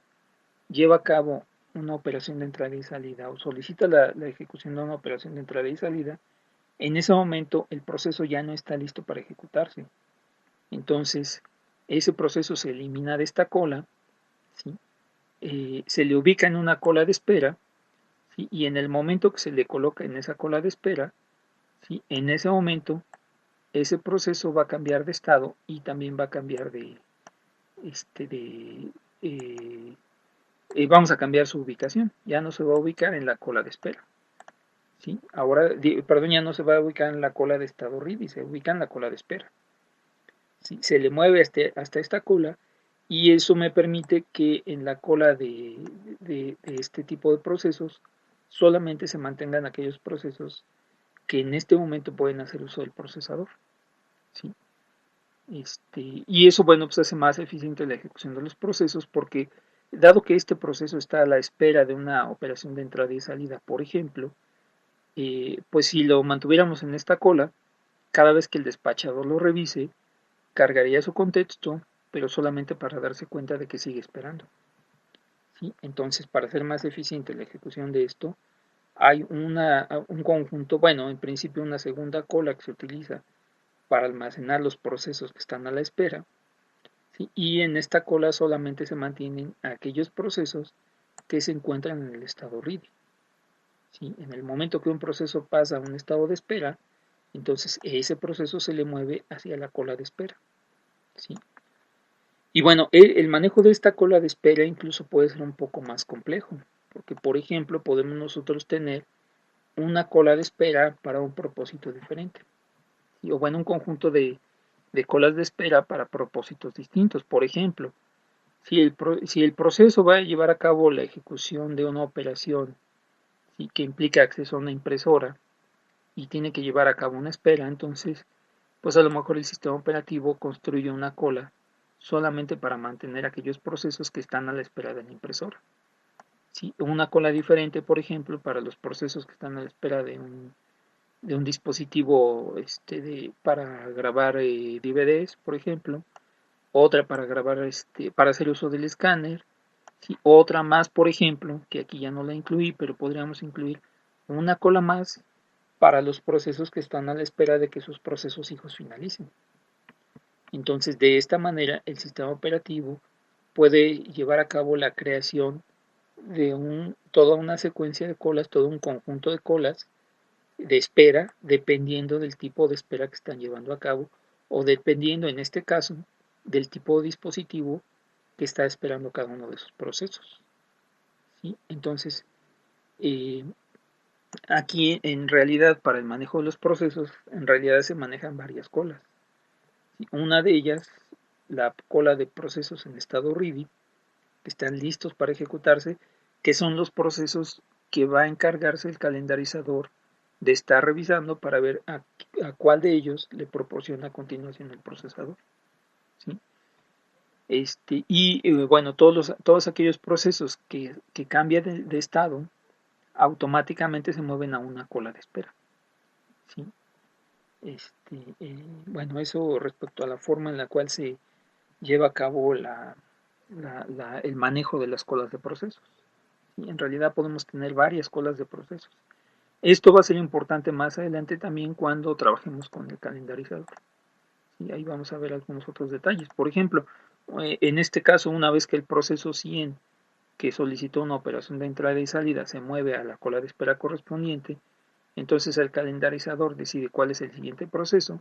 lleva a cabo una operación de entrada y salida o solicita la ejecución de una operación de entrada y salida, en ese momento el proceso ya no está listo para ejecutarse. Entonces, ese proceso se elimina de esta cola, ¿sí? Se le ubica en una cola de espera, ¿sí? Y en el momento que se le coloca en esa cola de espera, ¿sí? En ese momento ese proceso va a cambiar de estado y también va a cambiar este, de eh, vamos a cambiar su ubicación. Ya no se va a ubicar en la cola de espera, ¿sí? Ahora, perdón, ya no se va a ubicar en la cola de estado ready, se ubica en la cola de espera, ¿sí? Se le mueve hasta esta cola y eso me permite que en la cola de este tipo de procesos solamente se mantengan aquellos procesos que en este momento pueden hacer uso del procesador, ¿sí? Y eso, bueno, pues hace más eficiente la ejecución de los procesos porque dado que este proceso está a la espera de una operación de entrada y salida, por ejemplo, pues si lo mantuviéramos en esta cola, cada vez que el despachador lo revise, cargaría su contexto, pero solamente para darse cuenta de que sigue esperando. ¿Sí? Entonces, para hacer más eficiente la ejecución de esto, hay un conjunto, bueno, en principio una segunda cola que se utiliza para almacenar los procesos que están a la espera, ¿sí? Y en esta cola solamente se mantienen aquellos procesos que se encuentran en el estado ready. ¿Sí? En el momento que un proceso pasa a un estado de espera, entonces ese proceso se le mueve hacia la cola de espera. ¿Sí? Y bueno, el manejo de esta cola de espera incluso puede ser un poco más complejo, porque por ejemplo podemos nosotros tener una cola de espera para un propósito diferente, ¿sí? O bueno, un conjunto de colas de espera para propósitos distintos. Por ejemplo, si el proceso va a llevar a cabo la ejecución de una operación, ¿sí?, que implica acceso a una impresora y tiene que llevar a cabo una espera, entonces pues a lo mejor el sistema operativo construye una cola solamente para mantener aquellos procesos que están a la espera de la impresora. ¿Sí? Una cola diferente, por ejemplo, para los procesos que están a la espera de un dispositivo para grabar DVDs, por ejemplo, otra para grabar, para hacer uso del escáner, ¿sí? Otra más, por ejemplo, que aquí ya no la incluí, pero podríamos incluir una cola más para los procesos que están a la espera de que sus procesos hijos finalicen. Entonces, de esta manera, el sistema operativo puede llevar a cabo la creación de toda una secuencia de colas, todo un conjunto de colas de espera, dependiendo del tipo de espera que están llevando a cabo, o dependiendo, en este caso, del tipo de dispositivo que está esperando cada uno de sus procesos. ¿Sí? Entonces, eh, aquí en realidad, para el manejo de los procesos, en realidad se manejan varias colas. Una de ellas, la cola de procesos en estado ready, que están listos para ejecutarse, que son los procesos que va a encargarse el calendarizador de estar revisando para ver a cuál de ellos le proporciona a continuación el procesador. ¿Sí? Bueno, todos aquellos procesos que cambian de estado automáticamente se mueven a una cola de espera. ¿Sí? Bueno, eso respecto a la forma en la cual se lleva a cabo el manejo de las colas de procesos. ¿Sí? En realidad podemos tener varias colas de procesos. Esto va a ser importante más adelante también cuando trabajemos con el calendarizador. ¿Sí? Ahí vamos a ver algunos otros detalles. Por ejemplo, en este caso, una vez que el proceso 100 que solicitó una operación de entrada y salida se mueve a la cola de espera correspondiente, entonces el calendarizador decide cuál es el siguiente proceso,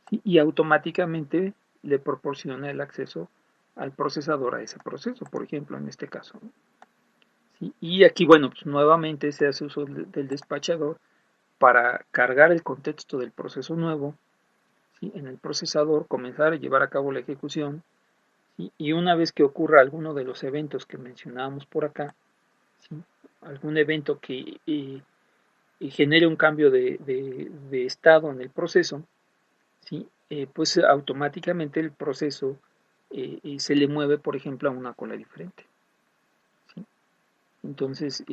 ¿sí?, y automáticamente le proporciona el acceso al procesador a ese proceso, por ejemplo, en este caso. ¿Sí? Y aquí, bueno, pues nuevamente se hace uso del despachador para cargar el contexto del proceso nuevo, ¿sí?, en el procesador, comenzar a llevar a cabo la ejecución, ¿sí?, y una vez que ocurra alguno de los eventos que mencionábamos por acá, ¿sí?, algún evento que genere un cambio de estado en el proceso, ¿sí?, pues automáticamente el proceso se le mueve, por ejemplo, a una cola diferente. ¿Sí? Entonces,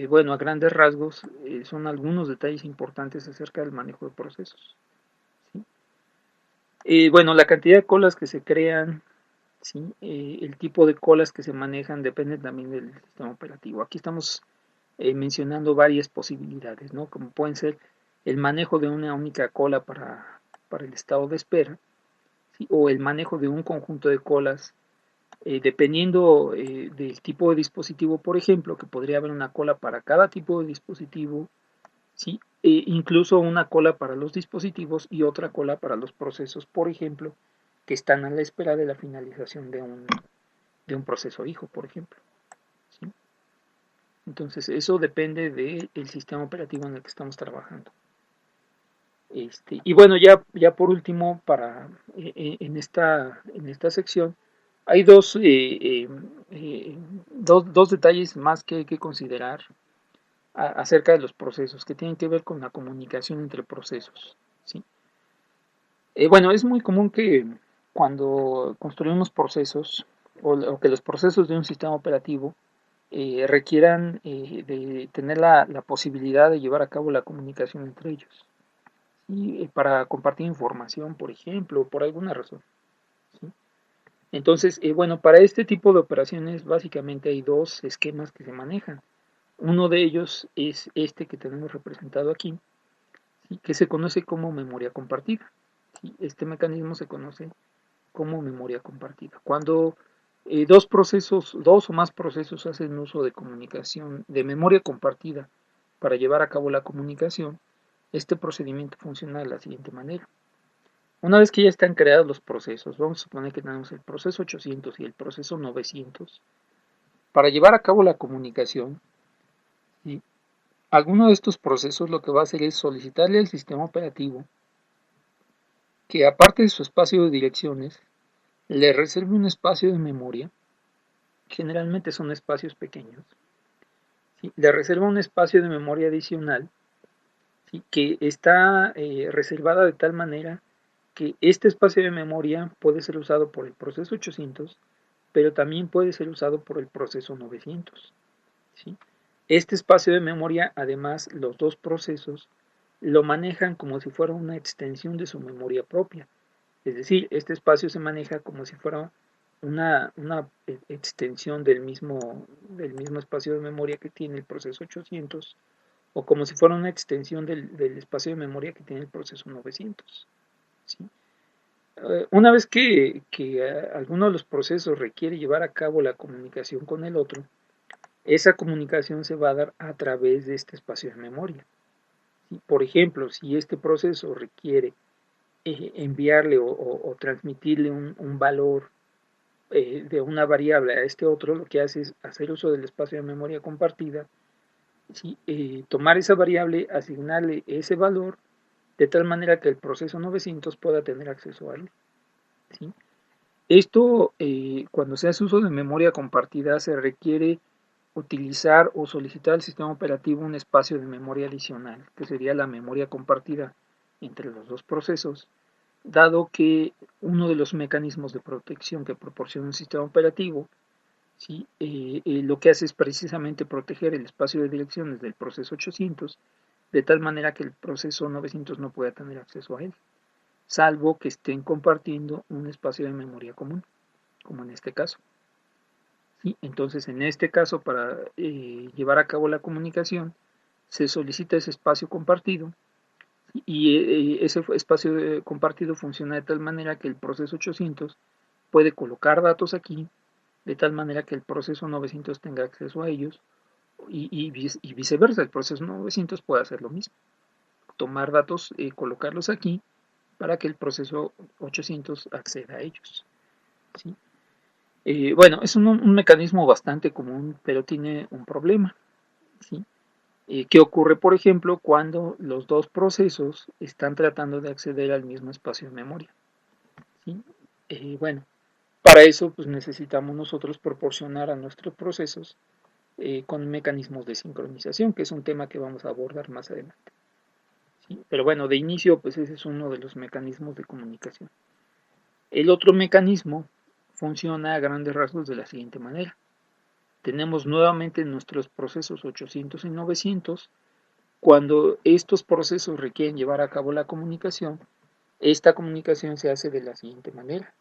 bueno, a grandes rasgos son algunos detalles importantes acerca del manejo de procesos. ¿Sí? Bueno, la cantidad de colas que se crean, ¿sí?, el tipo de colas que se manejan depende también del sistema operativo. Aquí estamos mencionando varias posibilidades, ¿no? Como pueden ser el manejo de una única cola para el estado de espera, ¿sí?, o el manejo de un conjunto de colas, dependiendo del tipo de dispositivo, por ejemplo, que podría haber una cola para cada tipo de dispositivo, ¿sí?, incluso una cola para los dispositivos y otra cola para los procesos, por ejemplo, que están a la espera de la finalización de un proceso hijo, por ejemplo. ¿Sí? Entonces, eso depende del sistema operativo en el que estamos trabajando. Y bueno, ya por último, en esta sección, hay dos detalles más que hay que considerar acerca de los procesos, que tienen que ver con la comunicación entre procesos. ¿Sí? Bueno, es muy común que cuando construimos procesos, o que los procesos de un sistema operativo requieran de tener la posibilidad de llevar a cabo la comunicación entre ellos, ¿sí?, para compartir información, por ejemplo, por alguna razón. ¿Sí? Entonces, bueno, para este tipo de operaciones básicamente hay dos esquemas que se manejan. Uno de ellos es este que tenemos representado aquí, ¿sí? Que se conoce como memoria compartida. ¿Sí? Este mecanismo se conoce como memoria compartida. Cuando dos o más procesos hacen uso de comunicación, de memoria compartida para llevar a cabo la comunicación, este procedimiento funciona de la siguiente manera. Una vez que ya están creados los procesos, vamos a suponer que tenemos el proceso 800 y el proceso 900, para llevar a cabo la comunicación, ¿sí? Alguno de estos procesos lo que va a hacer es solicitarle al sistema operativo que, aparte de su espacio de direcciones, le reserve un espacio de memoria, generalmente son espacios pequeños, ¿sí? Le reserva un espacio de memoria adicional, ¿sí? Que está reservada de tal manera que este espacio de memoria puede ser usado por el proceso 800, pero también puede ser usado por el proceso 900, ¿sí? Este espacio de memoria, además, los dos procesos lo manejan como si fuera una extensión de su memoria propia. Es decir, este espacio se maneja como si fuera una extensión del mismo espacio de memoria que tiene el proceso 800, o como si fuera una extensión del espacio de memoria que tiene el proceso 900. ¿Sí? Una vez que alguno de los procesos requiere llevar a cabo la comunicación con el otro, esa comunicación se va a dar a través de este espacio de memoria. ¿Sí? Por ejemplo, si este proceso requiere enviarle o transmitirle un valor de una variable a este otro, lo que hace es hacer uso del espacio de memoria compartida, ¿sí? Tomar esa variable, asignarle ese valor, de tal manera que el proceso 900 pueda tener acceso a él. ¿Sí? Esto, cuando se hace uso de memoria compartida, se requiere utilizar o solicitar al sistema operativo un espacio de memoria adicional, que sería la memoria compartida entre los dos procesos, dado que uno de los mecanismos de protección que proporciona un sistema operativo, ¿sí? Lo que hace es precisamente proteger el espacio de direcciones del proceso 800, de tal manera que el proceso 900 no pueda tener acceso a él, salvo que estén compartiendo un espacio de memoria común, como en este caso. ¿Sí? Entonces, en este caso, para llevar a cabo la comunicación, se solicita ese espacio compartido, y ese espacio compartido funciona de tal manera que el proceso 800 puede colocar datos aquí, de tal manera que el proceso 900 tenga acceso a ellos, y viceversa, el proceso 900 puede hacer lo mismo, tomar datos, colocarlos aquí para que el proceso 800 acceda a ellos. ¿Sí? Bueno, es un mecanismo bastante común, pero tiene un problema. ¿Sí? ¿Qué ocurre, por ejemplo, cuando los dos procesos están tratando de acceder al mismo espacio de memoria? ¿Sí? Bueno, para eso pues necesitamos nosotros proporcionar a nuestros procesos con mecanismos de sincronización, que es un tema que vamos a abordar más adelante. ¿Sí? Pero bueno, de inicio, pues ese es uno de los mecanismos de comunicación. El otro mecanismo funciona a grandes rasgos de la siguiente manera. Tenemos nuevamente nuestros procesos 800 y 900. Cuando estos procesos requieren llevar a cabo la comunicación, esta comunicación se hace de la siguiente manera.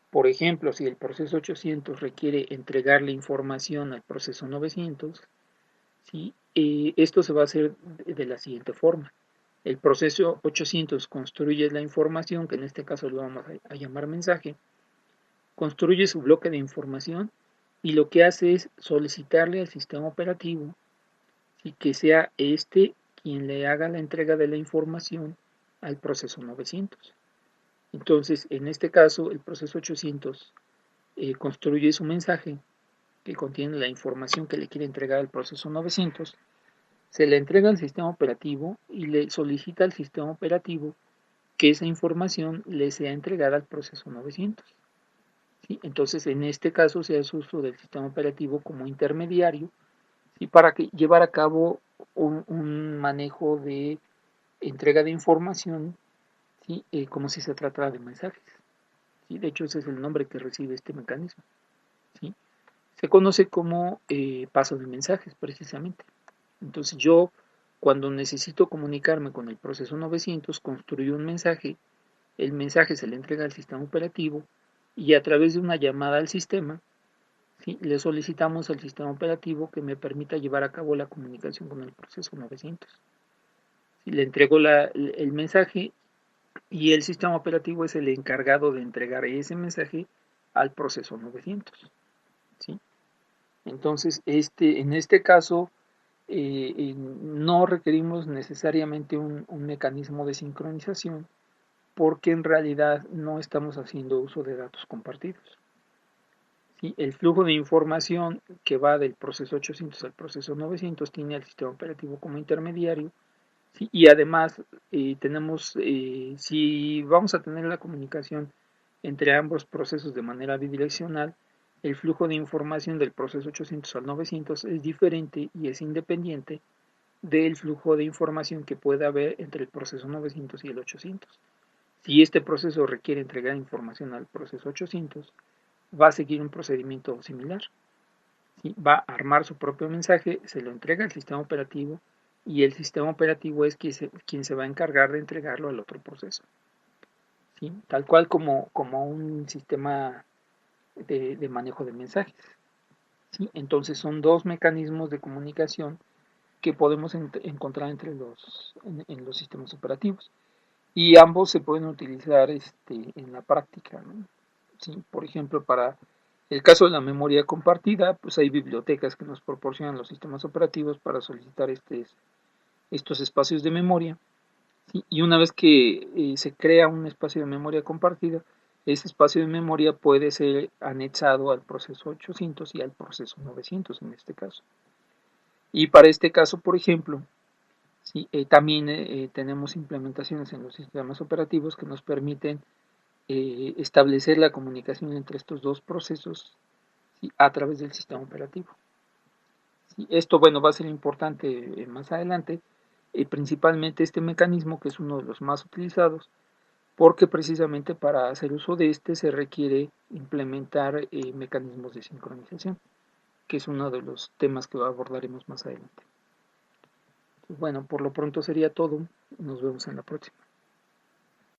Por ejemplo, si el proceso 800 requiere entregarle información al proceso 900, ¿sí? Esto se va a hacer de la siguiente forma. El proceso 800 construye la información, que en este caso lo vamos a llamar mensaje, construye su bloque de información, y lo que hace es solicitarle al sistema operativo, ¿sí? Que sea este quien le haga la entrega de la información al proceso 900. Entonces, en este caso, el proceso 800 construye su mensaje que contiene la información que le quiere entregar al proceso 900, se le entrega al sistema operativo y le solicita al sistema operativo que esa información le sea entregada al proceso 900. ¿Sí? Entonces, en este caso se hace uso del sistema operativo como intermediario, ¿sí? Para llevar a cabo un manejo de entrega de información, ¿sí? Como si se tratara de mensajes. ¿Sí? De hecho, ese es el nombre que recibe este mecanismo. ¿Sí? Se conoce como paso de mensajes, precisamente. Entonces yo, cuando necesito comunicarme con el proceso 900, construyo un mensaje, el mensaje se le entrega al sistema operativo, y a través de una llamada al sistema, ¿sí? Le solicitamos al sistema operativo que me permita llevar a cabo la comunicación con el proceso 900. ¿Sí? Le entrego el mensaje y el sistema operativo es el encargado de entregar ese mensaje al proceso 900. ¿Sí? Entonces, en este caso, no requerimos necesariamente un mecanismo de sincronización porque en realidad no estamos haciendo uso de datos compartidos. ¿Sí? El flujo de información que va del proceso 800 al proceso 900 tiene al sistema operativo como intermediario. ¿Sí? Y además si vamos a tener la comunicación entre ambos procesos de manera bidireccional, el flujo de información del proceso 800 al 900 es diferente y es independiente del flujo de información que pueda haber entre el proceso 900 y el 800. Si este proceso requiere entregar información al proceso 800, va a seguir un procedimiento similar. ¿Sí? Va a armar su propio mensaje, se lo entrega al sistema operativo y el sistema operativo es quien se va a encargar de entregarlo al otro proceso. ¿Sí? Tal cual como un sistema de manejo de mensajes. ¿Sí? Entonces son dos mecanismos de comunicación que podemos encontrar en los sistemas operativos y ambos se pueden utilizar en la práctica, ¿no? ¿Sí? Por ejemplo, para el caso de la memoria compartida, pues hay bibliotecas que nos proporcionan los sistemas operativos para solicitar estos espacios de memoria. ¿Sí? Y una vez que se crea un espacio de memoria compartida, ese espacio de memoria puede ser anexado al proceso 800 y al proceso 900 en este caso. Y para este caso, por ejemplo, ¿sí? También tenemos implementaciones en los sistemas operativos que nos permiten establecer la comunicación entre estos dos procesos, ¿sí? A través del sistema operativo. ¿Sí? Esto, bueno, va a ser importante más adelante, principalmente este mecanismo que es uno de los más utilizados, porque precisamente para hacer uso de este se requiere implementar mecanismos de sincronización, que es uno de los temas que abordaremos más adelante. Bueno, por lo pronto sería todo. Nos vemos en la próxima.